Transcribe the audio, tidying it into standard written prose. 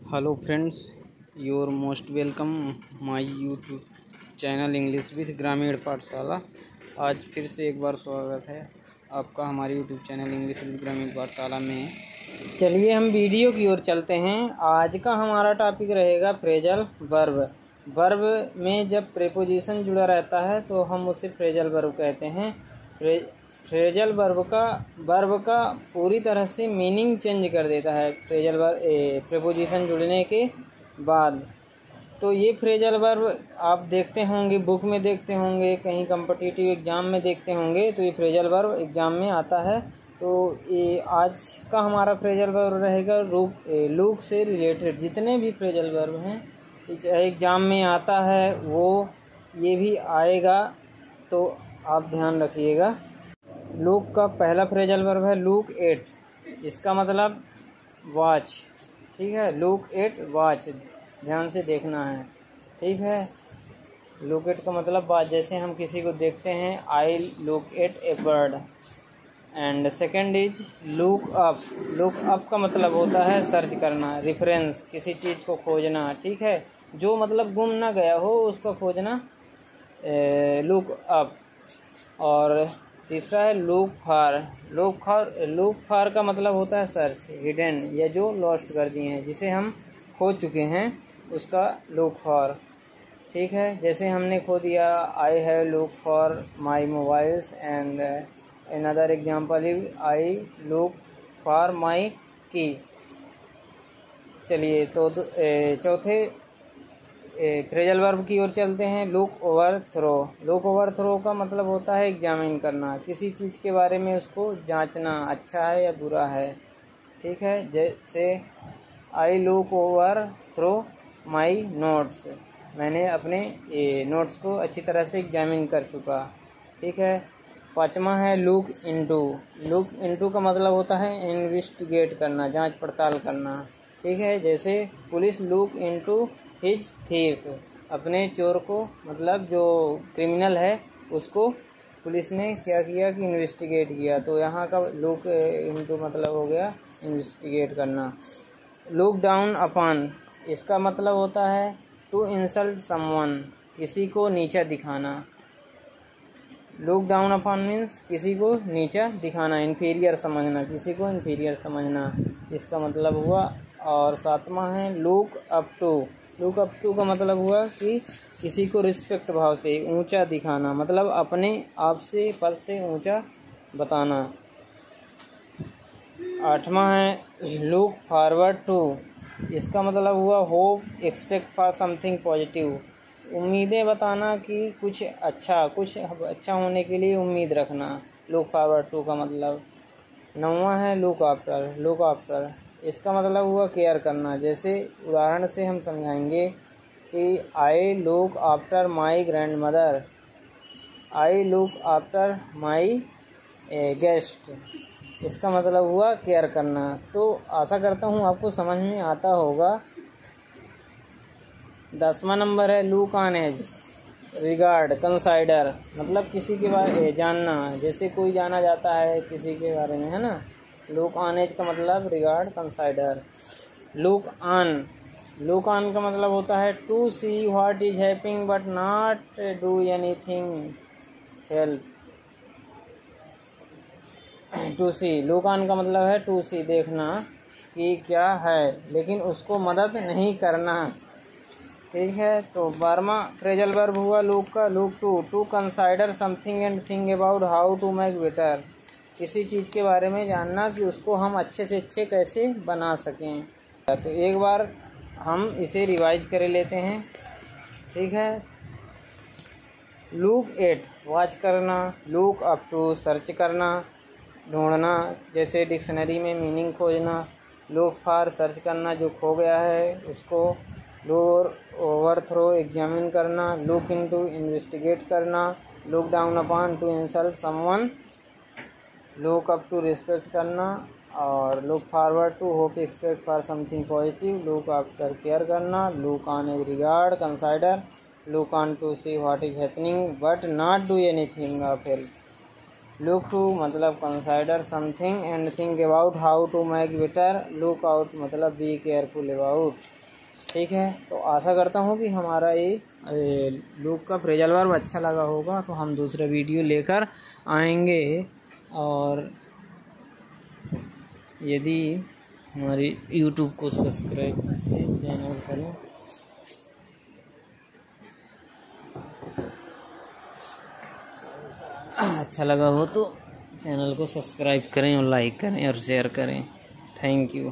Hello friends, your most welcome my YouTube channel English with ग्रामीण पाठशाला। आज फिर से एक बार स्वागत है आपका हमारे यूट्यूब चैनल इंग्लिश विद ग्रामीण पाठशाला में। चलिए हम वीडियो की ओर चलते हैं। आज का हमारा टॉपिक रहेगा फ्रेजल वर्ब। वर्ब में जब प्रेपोजिशन जुड़ा रहता है तो हम उसे फ्रेजल वर्ब कहते हैं। फ्रेजल वर्ब का पूरी तरह से मीनिंग चेंज कर देता है फ्रेजल वर्ब प्रेपोजिशन जुड़ने के बाद। तो ये फ्रेजल वर्ब आप देखते होंगे, बुक में देखते होंगे, कहीं कॉम्पिटिटिव एग्जाम में देखते होंगे, तो ये फ्रेजल वर्ब एग्जाम में आता है। तो ये आज का हमारा फ्रेजल वर्ब रहेगा लुक से रिलेटेड। जितने भी फ्रेजल वर्ब हैं एग्जाम में आता है वो ये भी आएगा, तो आप ध्यान रखिएगा। लुक का पहला फ्रेजल वर्ब है लुक एट। इसका मतलब वॉच, ठीक है। लुक एट वॉच, ध्यान से देखना है, ठीक है। लुक एट का मतलब वॉच, जैसे हम किसी को देखते हैं, I look at A bird. And second is look up. Look up का मतलब होता है सर्च करना, रेफरेंस, किसी चीज़ को खोजना, ठीक है। जो मतलब गुम ना गया हो उसको खोजना, लुक अप। और तीसरा है लुक फॉर। लुक फॉर का मतलब होता है सर्च, हिडन, या जो लॉस्ट कर दिए हैं, जिसे हम खो चुके हैं, उसका लुक फॉर, ठीक है। जैसे हमने खो दिया, I have look for my mobiles. And another example is I look for my की। चलिए तो चौथे फ्रेजल वर्ब की ओर चलते हैं, look over through. Look over through का मतलब होता है एग्जामिन करना, किसी चीज़ के बारे में उसको जांचना, अच्छा है या बुरा है, ठीक है। जैसे I look over through my notes, मैंने अपने नोट्स को अच्छी तरह से एग्जामिन कर चुका, ठीक है। पाँचवा है लुक इनटू। लुक इनटू का मतलब होता है इन्वेस्टिगेट करना, जांच पड़ताल करना, ठीक है। जैसे police look into his thief, अपने चोर को, मतलब जो क्रिमिनल है उसको पुलिस ने क्या किया कि इन्वेस्टिगेट किया। तो यहाँ का लुक इनटू मतलब हो गया इन्वेस्टिगेट करना। लुक डाउन अपॉन, इसका मतलब होता है टू इंसल्ट समवन, किसी को नीचा दिखाना। लुक डाउन अपॉन मीन्स किसी को नीचा दिखाना, इन्फीरियर समझना, किसी को इन्फीरियर समझना, इसका मतलब हुआ। और सातवां है look up to. Look up to का मतलब हुआ कि किसी को रिस्पेक्ट भाव से ऊंचा दिखाना, मतलब अपने आप से, पद से ऊंचा बताना। आठवां है लुक फॉरवर्ड टू। इसका मतलब हुआ hope, expect for something positive, उम्मीदें बताना कि कुछ अच्छा होने के लिए उम्मीद रखना। लुक फॉरवर्ड टू का मतलब। नौवां है लुक आफ्टर। लुक आफ्टर इसका मतलब हुआ केयर करना। जैसे उदाहरण से हम समझाएंगे कि I look after my grand mother, I look after my guest, इसका मतलब हुआ केयर करना। तो आशा करता हूँ आपको समझ में आता होगा। 10वां नंबर है look on as, regard, consider, मतलब किसी के बारे जानना, जैसे कोई जाना जाता है किसी के बारे में, है ना। लुक ऑन एज का मतलब रिगार्ड, कंसाइडर। लुक ऑन का मतलब होता है to see what is happening but not do anything help. To see, look on का मतलब है टू सी, देखना कि क्या है, लेकिन उसको मदद नहीं करना, ठीक है। तो 12वां फ्रेजल वर्ब हुआ लुक का look to consider something and think about how to make better, किसी चीज़ के बारे में जानना कि उसको हम अच्छे से अच्छे कैसे बना सकें। तो एक बार हम इसे रिवाइज कर लेते हैं, ठीक है। लुक एट वॉच करना, लुक अप टू सर्च करना, ढूंढना, जैसे डिक्शनरी में मीनिंग खोजना। लुक फॉर सर्च करना, जो खो गया है उसको। लुक ओवर थ्रो एग्जामिन करना। लुक इनटू इन्वेस्टिगेट करना। Look down upon to insult someone. Look up to respect करना। और look forward to hope expect for something positive. Look after care करना। Look on as regard, consider. Look on to see what is happening but not do anything of help. Look to मतलब consider something and think about how to make better, look out मतलब be careful about. ठीक है, तो आशा करता हूँ कि हमारा ये लुक का फ्रेजल वर्ब अच्छा लगा होगा, तो हम दूसरा वीडियो लेकर आएंगे। और यदि हमारी यूट्यूब को सब्सक्राइब करें, चैनल करें, अच्छा लगा हो तो चैनल को सब्सक्राइब करें और लाइक करें और शेयर करें। Thank you.